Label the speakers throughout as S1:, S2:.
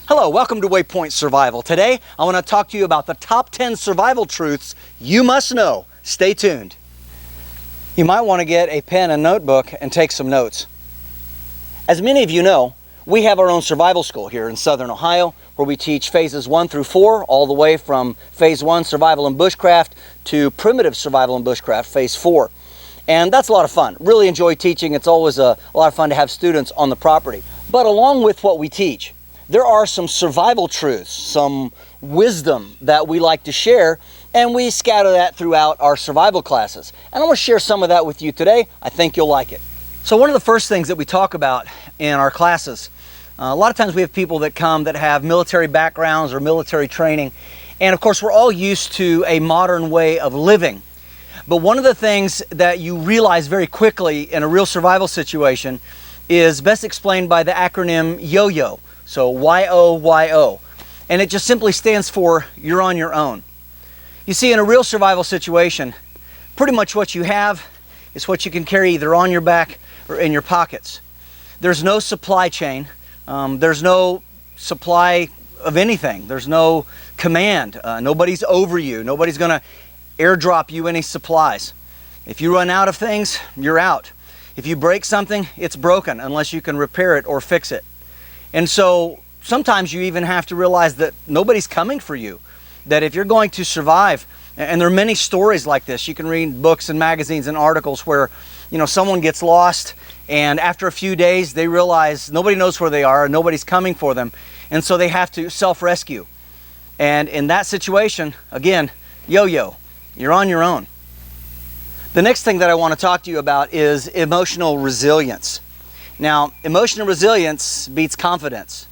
S1: Hello, welcome to WayPoint Survival. Today, I want to talk to you about the top 10 survival truths you must know. Stay tuned. You might want to get a pen and notebook and take some notes. As many of you know, we have our own survival school here in Southern Ohio, where we teach phases 1 through 4, all the way from phase 1, survival and bushcraft, to primitive survival and bushcraft, phase 4. And that's a lot of fun. Really enjoy teaching. It's always a lot of fun to have students on the property. But along with what we teach, there are some survival truths, some wisdom that we like to share, and we scatter that throughout our survival classes. And I want to share some of that with you today. I think you'll like it. So one of the first things that we talk about in our classes, a lot of times we have people that come that have military backgrounds or military training, and of course we're all used to a modern way of living. But one of the things that you realize very quickly in a real survival situation is best explained by the acronym YOYO. So Y-O-Y-O. And it just simply stands for you're on your own. You see, in a real survival situation, pretty much what you have is what you can carry either on your back or in your pockets. There's no supply chain. There's no supply of anything. There's no command. Nobody's over you. Nobody's going to airdrop you any supplies. If you run out of things, you're out. If you break something, it's broken unless you can repair it or fix it. And so sometimes you even have to realize that nobody's coming for you, that if you're going to survive, and there are many stories like this. You can read books and magazines and articles where, someone gets lost, and after a few days they realize nobody knows where they are, nobody's coming for them, and so they have to self-rescue. And in that situation, again, yo-yo, you're on your own. The next thing that I want to talk to you about is emotional resilience. Now, emotional resilience beats confidence.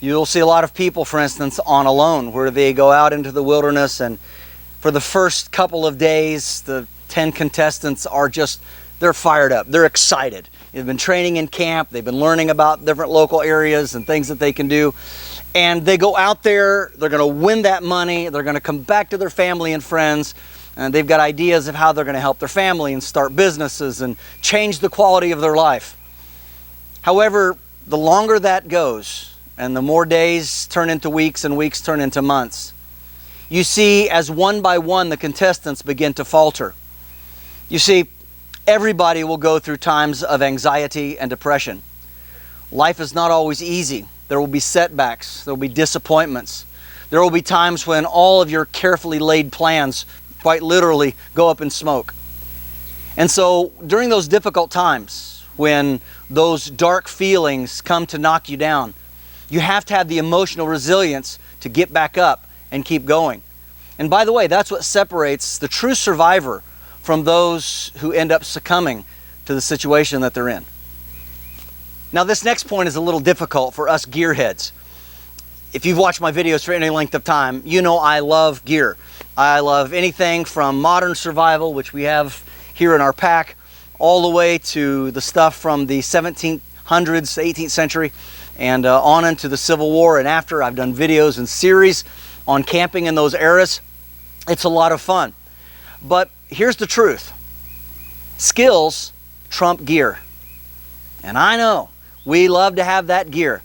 S1: You'll see a lot of people, for instance, on a lone, where they go out into the wilderness, and for the first couple of days, the 10 contestants are they're fired up, they're excited. They've been training in camp, they've been learning about different local areas and things that they can do. And they go out there, they're going to win that money, they're going to come back to their family and friends, and they've got ideas of how they're going to help their family and start businesses and change the quality of their life. However, the longer that goes, and the more days turn into weeks and weeks turn into months, you see as one by one the contestants begin to falter. You see, everybody will go through times of anxiety and depression. Life is not always easy. There will be setbacks, there will be disappointments. There will be times when all of your carefully laid plans quite literally go up in smoke. And so during those difficult times, when those dark feelings come to knock you down, you have to have the emotional resilience to get back up and keep going. And by the way, that's what separates the true survivor from those who end up succumbing to the situation that they're in. Now, this next point is a little difficult for us gearheads. If you've watched my videos for any length of time, you know I love gear. I love anything from modern survival, which we have here in our pack, all the way to the stuff from the 1700s, 18th century, and on into the Civil War and after. I've done videos and series on camping in those eras. It's a lot of fun. But here's the truth. Skills trump gear. And I know we love to have that gear.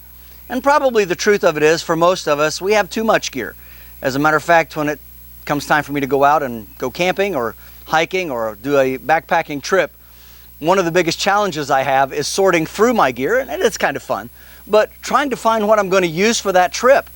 S1: And probably the truth of it is, for most of us, we have too much gear. As a matter of fact, when it comes time for me to go out and go camping or hiking or do a backpacking trip, one of the biggest challenges I have is sorting through my gear, and it's kind of fun, but trying to find what I'm going to use for that trip.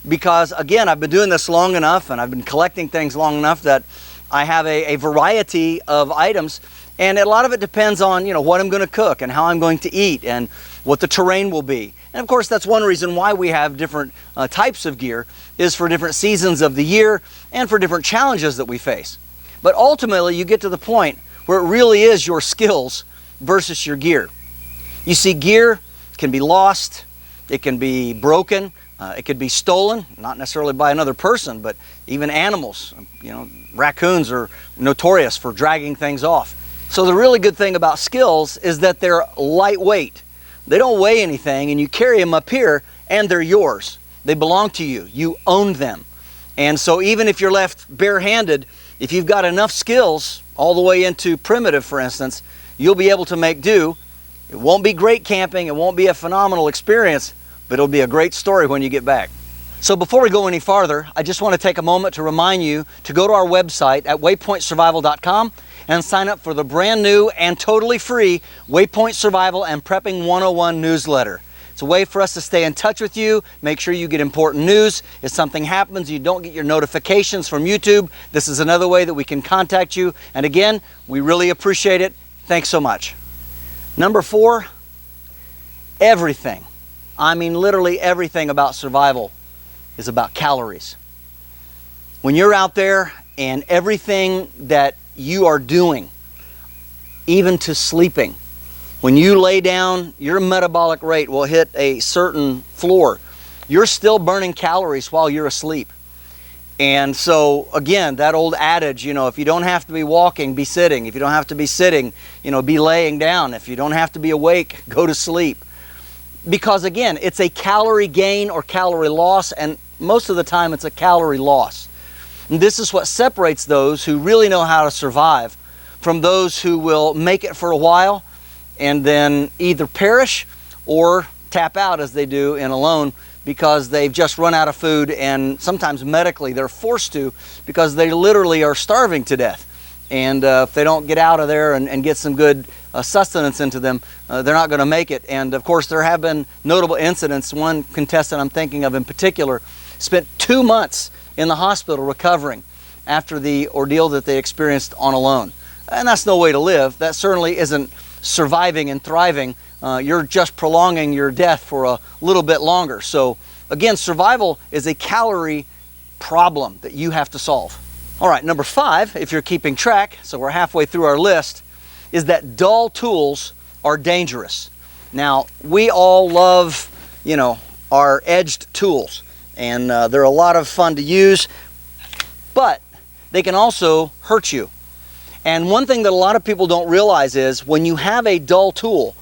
S1: Because again, I've been doing this long enough and I've been collecting things long enough that I have a variety of items, and a lot of it depends on what I'm going to cook and how I'm going to eat and what the terrain will be. And of course, that's one reason why we have different types of gear, is for different seasons of the year and for different challenges that we face. But ultimately, you get to the point where it really is your skills versus your gear. You see, gear can be lost, it can be broken, it could be stolen, not necessarily by another person, but even animals. Raccoons are notorious for dragging things off. So the really good thing about skills is that they're lightweight. They don't weigh anything, and you carry them up here and they're yours. They belong to you. You own them. And so even if you're left barehanded, if you've got enough skills, all the way into primitive, for instance, you'll be able to make do. It won't be great camping, it won't be a phenomenal experience, but it'll be a great story when you get back. So before we go any farther, I just want to take a moment to remind you to go to our website at waypointsurvival.com and sign up for the brand new and totally free WayPoint Survival and Prepping 101 newsletter. It's a way for us to stay in touch with you, make sure you get important news. If something happens, you don't get your notifications from YouTube, this is another way that we can contact you. And again, we really appreciate it. Thanks so much. Number 4, everything, I mean literally everything about survival is about calories. When you're out there and everything that you are doing, even to sleeping, when you lay down, your metabolic rate will hit a certain floor. You're still burning calories while you're asleep. And so again, that old adage, if you don't have to be walking, be sitting. If you don't have to be sitting, be laying down. If you don't have to be awake, go to sleep. Because again, it's a calorie gain or calorie loss, and most of the time it's a calorie loss. And this is what separates those who really know how to survive from those who will make it for a while and then either perish or tap out as they do in Alone because they've just run out of food, and sometimes medically they're forced to because they literally are starving to death. And if they don't get out of there and get some good sustenance into them, they're not going to make it. And of course, there have been notable incidents. One contestant I'm thinking of in particular spent 2 months in the hospital recovering after the ordeal that they experienced on Alone. And that's no way to live. That certainly isn't surviving and thriving. You're just prolonging your death for a little bit longer. So again, survival is a calorie problem that you have to solve. All right, number 5, if you're keeping track, so we're halfway through our list, is that dull tools are dangerous. Now, we all love, our edged tools, and they're a lot of fun to use, but they can also hurt you. And one thing that a lot of people don't realize is when you have a dull tool,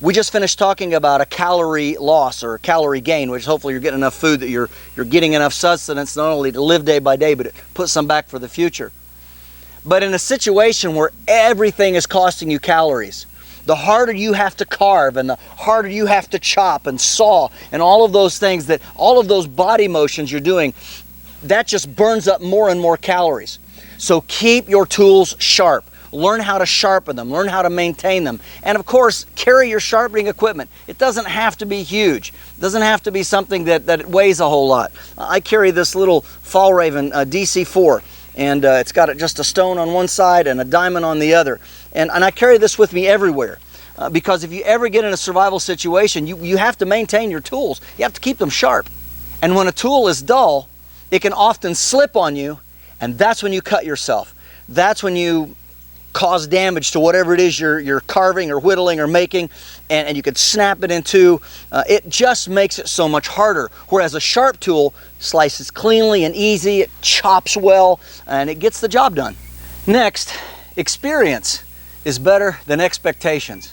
S1: we just finished talking about a calorie loss or calorie gain, which hopefully you're getting enough food that you're getting enough sustenance not only to live day by day, but to put some back for the future. But in a situation where everything is costing you calories, the harder you have to carve and the harder you have to chop and saw and all of those things, that all of those body motions you're doing, that just burns up more and more calories. So keep your tools sharp. Learn how to sharpen them, learn how to maintain them. And of course, carry your sharpening equipment. It doesn't have to be huge. It doesn't have to be something that weighs a whole lot. I carry this little Fall Raven DC4, and it's got just a stone on one side and a diamond on the other. And I carry this with me everywhere. Because if you ever get in a survival situation, you have to maintain your tools. You have to keep them sharp. And when a tool is dull, it can often slip on you, and that's when you cut yourself. That's when you cause damage to whatever it is you're carving or whittling or making, and you could snap it in two. It just makes it so much harder. Whereas a sharp tool slices cleanly and easy, it chops well, and it gets the job done. Next, experience is better than expectations.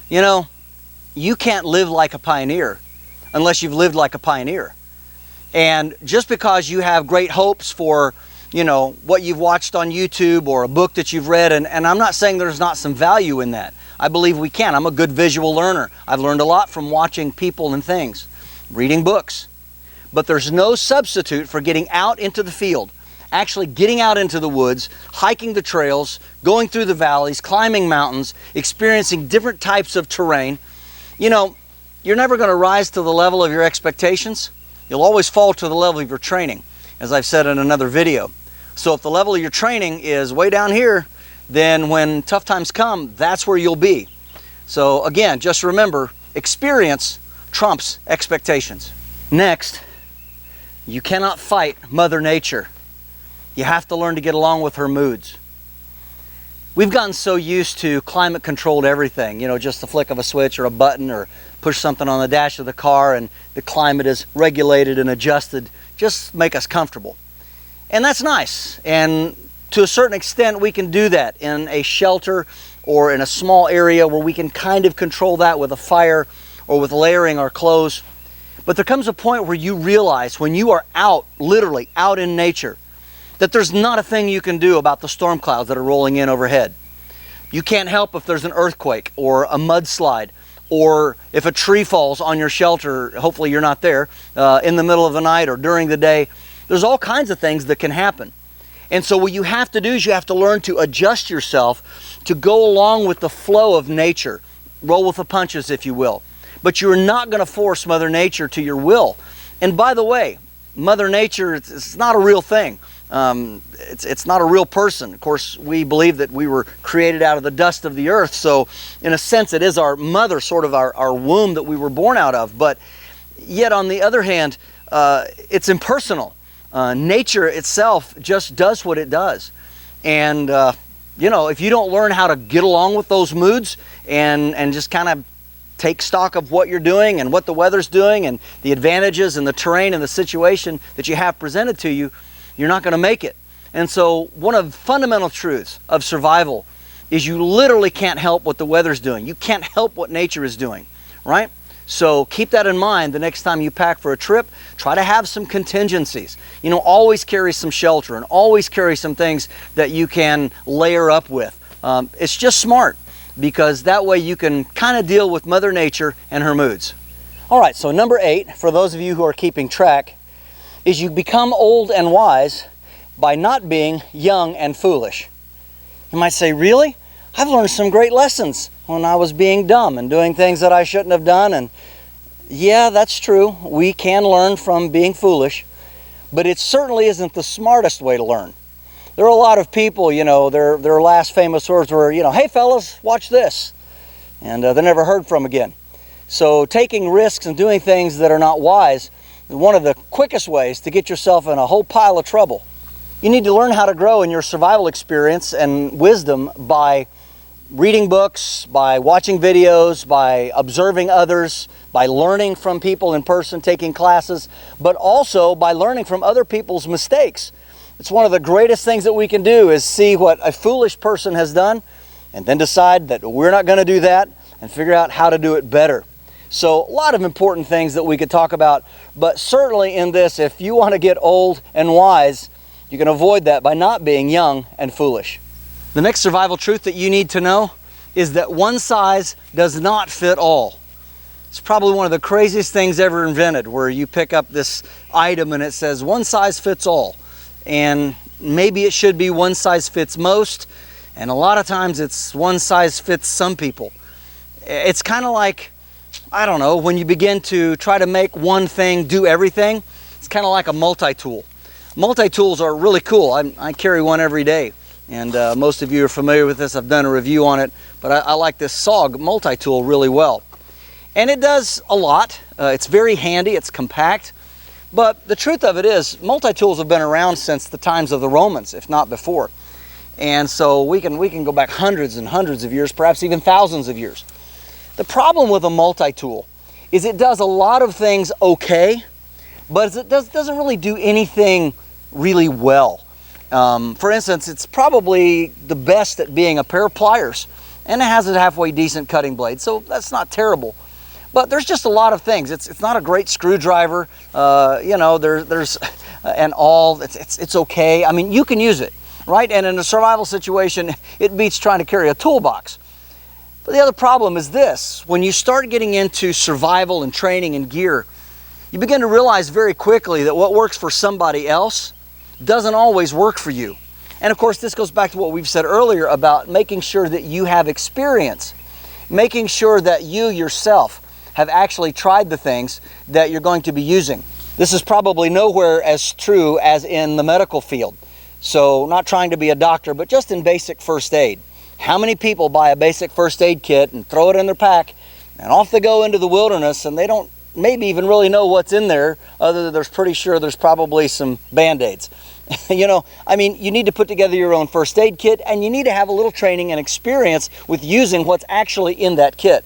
S1: You can't live like a pioneer unless you've lived like a pioneer. And just because you have great hopes for what you've watched on YouTube or a book that you've read, and I'm not saying there's not some value in that. I believe we can. I'm a good visual learner. I've learned a lot from watching people and things, reading books. But there's no substitute for getting out into the field, actually getting out into the woods, hiking the trails, going through the valleys, climbing mountains, experiencing different types of terrain. You're never going to rise to the level of your expectations. You'll always fall to the level of your training, as I've said in another video. So if the level of your training is way down here, then when tough times come, that's where you'll be. So again, just remember, experience trumps expectations. Next, you cannot fight Mother Nature. You have to learn to get along with her moods. We've gotten so used to climate-controlled everything, just the flick of a switch or a button or push something on the dash of the car and the climate is regulated and adjusted, just make us comfortable. And that's nice. And to a certain extent, we can do that in a shelter or in a small area where we can kind of control that with a fire or with layering our clothes. But there comes a point where you realize when you are out, literally out in nature, that there's not a thing you can do about the storm clouds that are rolling in overhead. You can't help if there's an earthquake or a mudslide or if a tree falls on your shelter, hopefully you're not there, in the middle of the night or during the day. There's all kinds of things that can happen. And so what you have to do is you have to learn to adjust yourself to go along with the flow of nature. Roll with the punches, if you will. But you're not going to force Mother Nature to your will. And by the way, Mother Nature, it's not a real thing. It's not a real person. Of course, we believe that we were created out of the dust of the earth. So in a sense, it is our mother, sort of our womb that we were born out of. But yet on the other hand, it's impersonal. Nature itself just does what it does. And, you know, if you don't learn how to get along with those moods and just kind of take stock of what you're doing and what the weather's doing and the advantages and the terrain and the situation that you have presented to you, you're not going to make it. And so one of the fundamental truths of survival is you literally can't help what the weather's doing. You can't help what nature is doing, right? So keep that in mind the next time you pack for a trip. Try to have some contingencies. You know, always carry some shelter and always carry some things that you can layer up with. It's just smart, because that way you can kind of deal with Mother Nature and her moods. All right, so number 8, for those of you who are keeping track, is you become old and wise by not being young and foolish. You might say, really? I've learned some great lessons when I was being dumb and doing things that I shouldn't have done. And yeah, that's true. We can learn from being foolish, but it certainly isn't the smartest way to learn. There are a lot of people, you know, their last famous words were, you know, hey fellas, watch this. And they're never heard from again. So taking risks and doing things that are not wise is one of the quickest ways to get yourself in a whole pile of trouble. You need to learn how to grow in your survival experience and wisdom by reading books, by watching videos, by observing others, by learning from people in person, taking classes, but also by learning from other people's mistakes. It's one of the greatest things that we can do is see what a foolish person has done and then decide that we're not going to do that and figure out how to do it better. So a lot of important things that we could talk about, but certainly in this, if you want to get old and wise, you can avoid that by not being young and foolish. The next survival truth that you need to know is that one size does not fit all. It's probably one of the craziest things ever invented, where you pick up this item and it says one size fits all. And maybe it should be one size fits most, and a lot of times it's one size fits some people. It's kind of like, I don't know, when you begin to try to make one thing do everything, it's kind of like a multi-tool. Multi-tools are really cool. I carry one every day. And most of you are familiar with this. I've done a review on it, but I like this SOG multi-tool really well. And it does a lot. It's very handy, it's compact. But the truth of it is, multi-tools have been around since the times of the Romans, if not before. And so we can go back hundreds and hundreds of years, perhaps even thousands of years. The problem with a multi-tool is it does a lot of things okay, but it doesn't really do anything really well. For instance, it's probably the best at being a pair of pliers, and it has a halfway decent cutting blade, so that's not terrible. But there's just a lot of things. It's not a great screwdriver, you know. There's and all. It's okay. I mean, you can use it, right? And in a survival situation, it beats trying to carry a toolbox. But the other problem is this: when you start getting into survival and training and gear, you begin to realize very quickly that what works for somebody else doesn't always work for you. And of course, this goes back to what we've said earlier about making sure that you have experience, making sure that you yourself have actually tried the things that you're going to be using. This is probably nowhere as true as in the medical field. So not trying to be a doctor, but just in basic first aid. How many people buy a basic first aid kit and throw it in their pack, and off they go into the wilderness, and they don't maybe even really know what's in there, other than they're pretty sure there's probably some Band-Aids. You know, I mean, you need to put together your own first aid kit, and you need to have a little training and experience with using what's actually in that kit.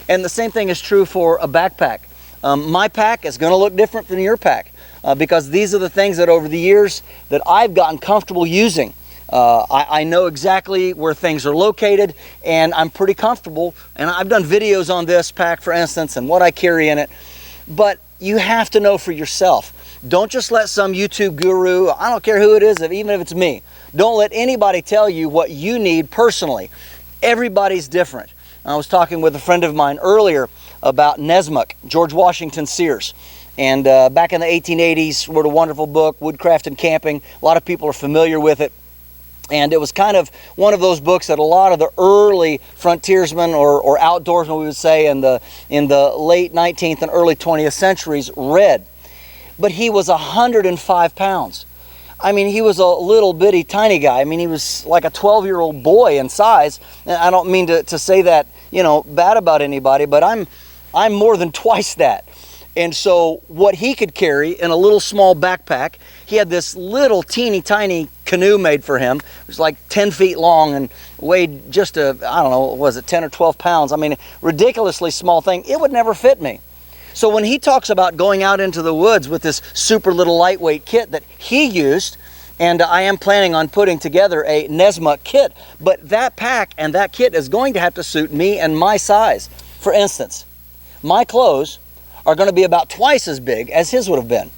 S1: And the same thing is true for a backpack. My pack is going to look different than your pack because these are the things that over the years that I've gotten comfortable using. I know exactly where things are located, and I'm pretty comfortable. And I've done videos on this pack, for instance, and what I carry in it. But you have to know for yourself. Don't just let some YouTube guru, I don't care who it is, even if it's me, don't let anybody tell you what you need personally. Everybody's different. I was talking with a friend of mine earlier about Nessmuk, George Washington Sears. And back in the 1880s, wrote a wonderful book, Woodcraft and Camping. A lot of people are familiar with it. And it was kind of one of those books that a lot of the early frontiersmen or outdoorsmen, we would say, in the late 19th and early 20th centuries read. But he was 105 pounds. I mean, he was a little bitty tiny guy. I mean, he was like a 12-year-old boy in size. And I don't mean to say that, you know, bad about anybody, but I'm more than twice that. And so what he could carry in a little small backpack, he had this little teeny tiny canoe made for him. It was like 10 feet long and weighed just I don't know, was it 10 or 12 pounds? I mean, ridiculously small thing. It would never fit me. So when he talks about going out into the woods with this super little lightweight kit that he used, and I am planning on putting together a Nessmuk kit, but that pack and that kit is going to have to suit me and my size. For instance, my clothes are going to be about twice as big as his would have been.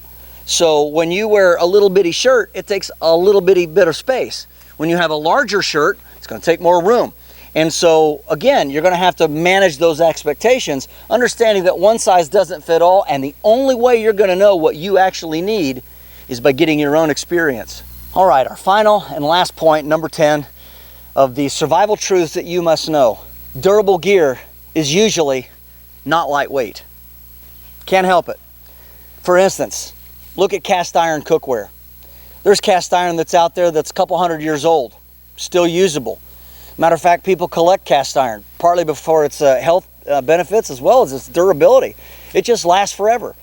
S1: So when you wear a little bitty shirt, it takes a little bitty bit of space. When you have a larger shirt, it's going to take more room. And so again, you're going to have to manage those expectations, understanding that one size doesn't fit all, and the only way you're going to know what you actually need is by getting your own experience. All right, our final and last point, number 10, of the survival truths that you must know. Durable gear is usually not lightweight. Can't help it. For instance, look at cast iron cookware. There's cast iron that's out there that's a couple hundred years old, still usable. Matter of fact, people collect cast iron, partly for its health benefits as well as its durability. It just lasts forever.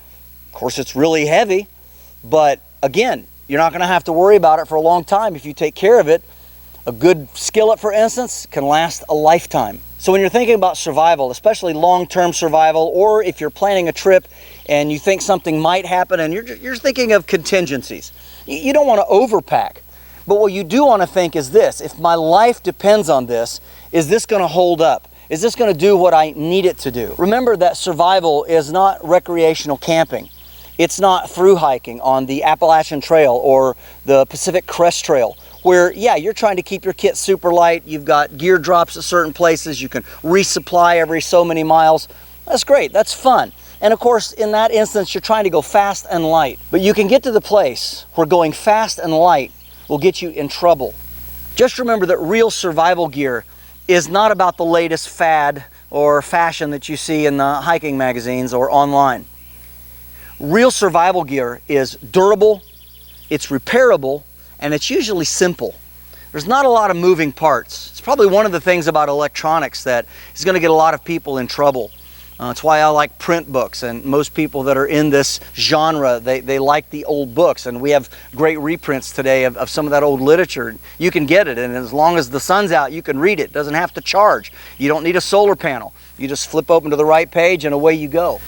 S1: Of course, it's really heavy, but again, you're not going to have to worry about it for a long time if you take care of it. A good skillet, for instance, can last a lifetime. So when you're thinking about survival, especially long-term survival, or if you're planning a trip and you think something might happen and you're thinking of contingencies, you don't want to overpack. But what you do want to think is this: if my life depends on this, is this going to hold up? Is this going to do what I need it to do? Remember that survival is not recreational camping. It's not through hiking on the Appalachian Trail or the Pacific Crest Trail, where, yeah, you're trying to keep your kit super light. You've got gear drops at certain places. You can resupply every so many miles. That's great. That's fun. And of course, in that instance, you're trying to go fast and light. But you can get to the place where going fast and light will get you in trouble. Just remember that real survival gear is not about the latest fad or fashion that you see in the hiking magazines or online. Real survival gear is durable, it's repairable, and it's usually simple. There's not a lot of moving parts. It's probably one of the things about electronics that is going to get a lot of people in trouble. That's why I like print books, and most people that are in this genre, they like the old books, and we have great reprints today of some of that old literature. You can get it, and as long as the sun's out, you can read it. It doesn't have to charge. You don't need a solar panel. You just flip open to the right page and away you go.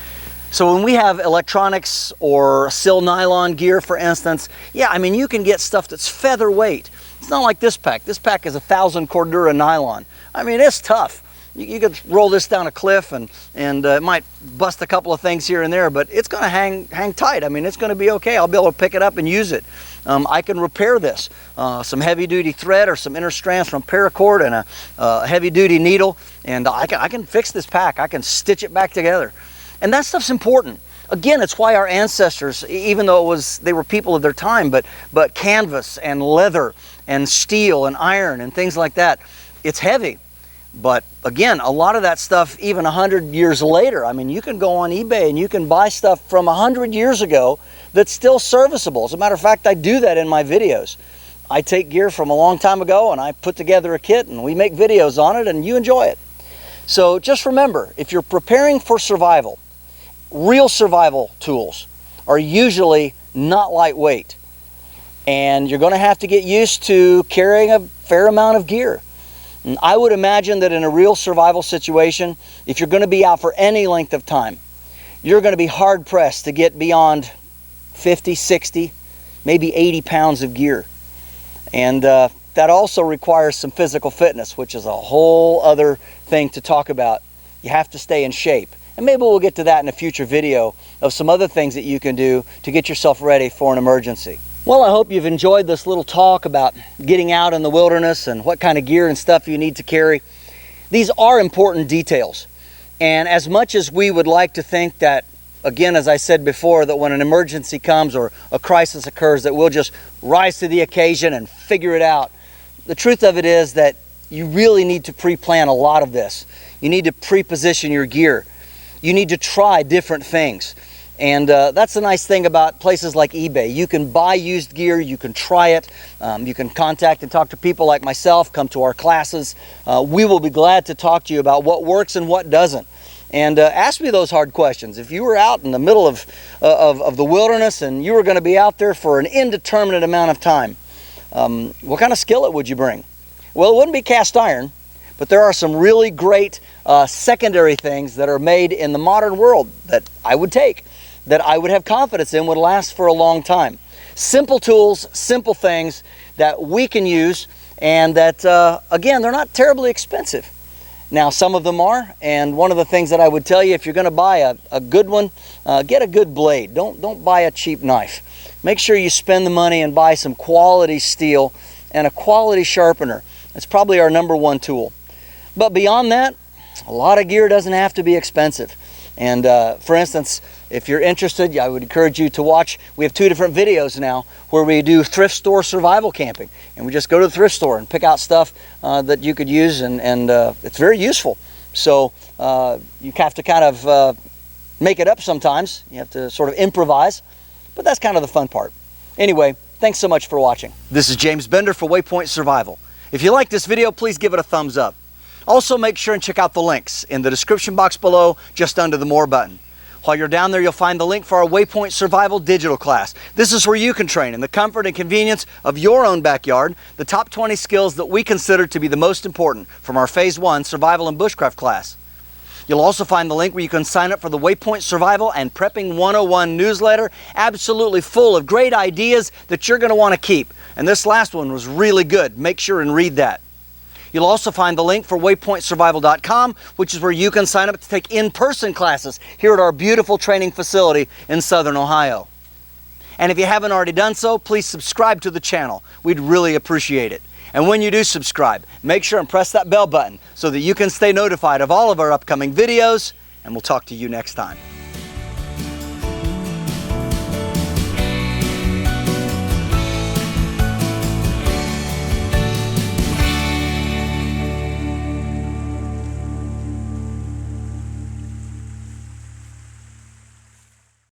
S1: So when we have electronics or sil nylon gear, for instance, yeah, I mean, you can get stuff that's featherweight. It's not like this pack. This pack is 1,000 Cordura nylon. I mean, it's tough. You could roll this down a cliff and it might bust a couple of things here and there, but it's going to hang tight. I mean, it's going to be okay. I'll be able to pick it up and use it. I can repair this. Some heavy-duty thread or some inner strands from paracord and a heavy-duty needle, and I can fix this pack. I can stitch it back together. And that stuff's important. Again, it's why our ancestors, even though they were people of their time, but canvas and leather and steel and iron and things like that, it's heavy. But again, a lot of that stuff, even 100 years later, I mean, you can go on eBay and you can buy stuff from 100 years ago that's still serviceable. As a matter of fact, I do that in my videos. I take gear from a long time ago and I put together a kit and we make videos on it and you enjoy it. So just remember, if you're preparing for survival, real survival tools are usually not lightweight. And you're going to have to get used to carrying a fair amount of gear. And I would imagine that in a real survival situation, if you're going to be out for any length of time, you're going to be hard pressed to get beyond 50, 60, maybe 80 pounds of gear. And that also requires some physical fitness, which is a whole other thing to talk about. You have to stay in shape. And maybe we'll get to that in a future video of some other things that you can do to get yourself ready for an emergency. Well, I hope you've enjoyed this little talk about getting out in the wilderness and what kind of gear and stuff you need to carry. These are important details. And as much as we would like to think that, again, as I said before, that when an emergency comes or a crisis occurs, that we'll just rise to the occasion and figure it out, the truth of it is that you really need to pre-plan a lot of this. You need to pre-position your gear. You need to try different things. And that's the nice thing about places like eBay. You can buy used gear, you can try it, you can contact and talk to people like myself, come to our classes. We will be glad to talk to you about what works and what doesn't. And ask me those hard questions. If you were out in the middle of the wilderness and you were going to be out there for an indeterminate amount of time, what kind of skillet would you bring? Well, it wouldn't be cast iron, but there are some really great secondary things that are made in the modern world that I would take, that I would have confidence in would last for a long time. Simple tools, simple things that we can use, and that, again, they're not terribly expensive. Now, some of them are, and one of the things that I would tell you, if you're going to buy a good one, get a good blade. Don't buy a cheap knife. Make sure you spend the money and buy some quality steel and a quality sharpener. That's probably our #1 tool. But beyond that, a lot of gear doesn't have to be expensive. And for instance, if you're interested, I would encourage you to watch. We have 2 different videos now where we do thrift store survival camping. And we just go to the thrift store and pick out stuff that you could use, and it's very useful. So you have to kind of make it up sometimes. You have to sort of improvise, but that's kind of the fun part. Anyway, thanks so much for watching. This is James Bender for WayPoint Survival. If you like this video, please give it a thumbs up. Also, make sure and check out the links in the description box below, just under the More button. While you're down there, you'll find the link for our WayPoint Survival digital class. This is where you can train in the comfort and convenience of your own backyard the top 20 skills that we consider to be the most important from our Phase 1 Survival and Bushcraft class. You'll also find the link where you can sign up for the WayPoint Survival and Prepping 101 newsletter, absolutely full of great ideas that you're going to want to keep. And this last one was really good. Make sure and read that. You'll also find the link for waypointsurvival.com, which is where you can sign up to take in-person classes here at our beautiful training facility in Southern Ohio. And if you haven't already done so, please subscribe to the channel. We'd really appreciate it. And when you do subscribe, make sure and press that bell button so that you can stay notified of all of our upcoming videos, and we'll talk to you next time.